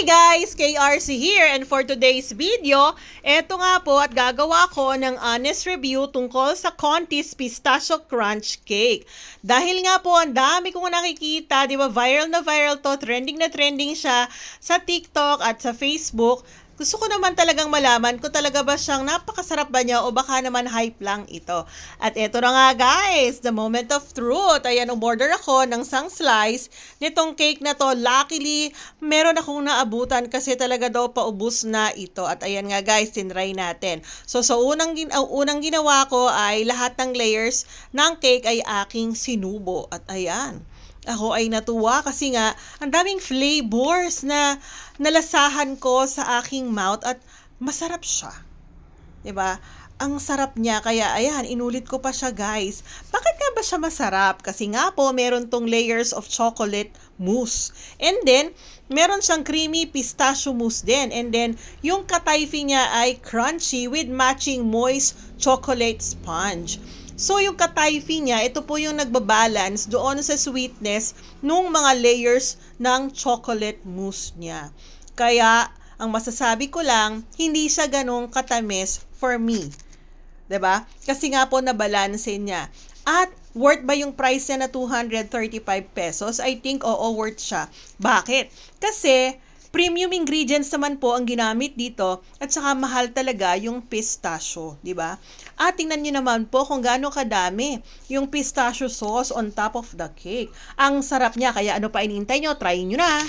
Hi guys! KRC here, and for today's video, eto nga po at gagawa ko ng honest review tungkol sa Conti's Pistachio Crunch Cake. Dahil nga po ang dami kong nakikita, di ba, viral na viral to, trending na trending siya sa TikTok at sa Facebook. Gusto ko naman talagang malaman kung talaga ba siyang napakasarap ba niya o baka naman hype lang ito. At eto na nga guys, the moment of truth. Ayan, umorder ako ng isang slice nitong cake na to. Luckily, meron akong naabutan kasi talaga daw paubos na ito. At ayan nga guys, tinry natin. So unang ginawa ko ay lahat ng layers ng cake ay aking sinubo. At ayan, ako ay natuwa kasi nga ang daming flavors na nalasahan ko sa aking mouth at masarap siya. 'Di ba? Ang sarap niya kaya ayan, inulit ko pa siya guys. Bakit nga ba siya masarap? Kasi nga po meron tong layers of chocolate mousse. And then meron siyang creamy pistachio mousse din. And then yung katayfi niya ay crunchy with matching moist chocolate sponge. So, yung katayfi niya, ito po yung nagbabalance doon sa sweetness nung mga layers ng chocolate mousse niya. Kaya, ang masasabi ko lang, hindi siya ganong katamis for me. 'Di ba? Kasi nga po nabalanse niya. At worth ba yung price niya na 235 pesos? I think oo, worth siya. Bakit? Kasi premium ingredients naman po ang ginamit dito at saka mahal talaga yung pistachio, di ba? At tingnan nyo naman po kung gaano kadami yung pistachio sauce on top of the cake. Ang sarap niya, kaya ano pa inintay nyo? Try nyo na!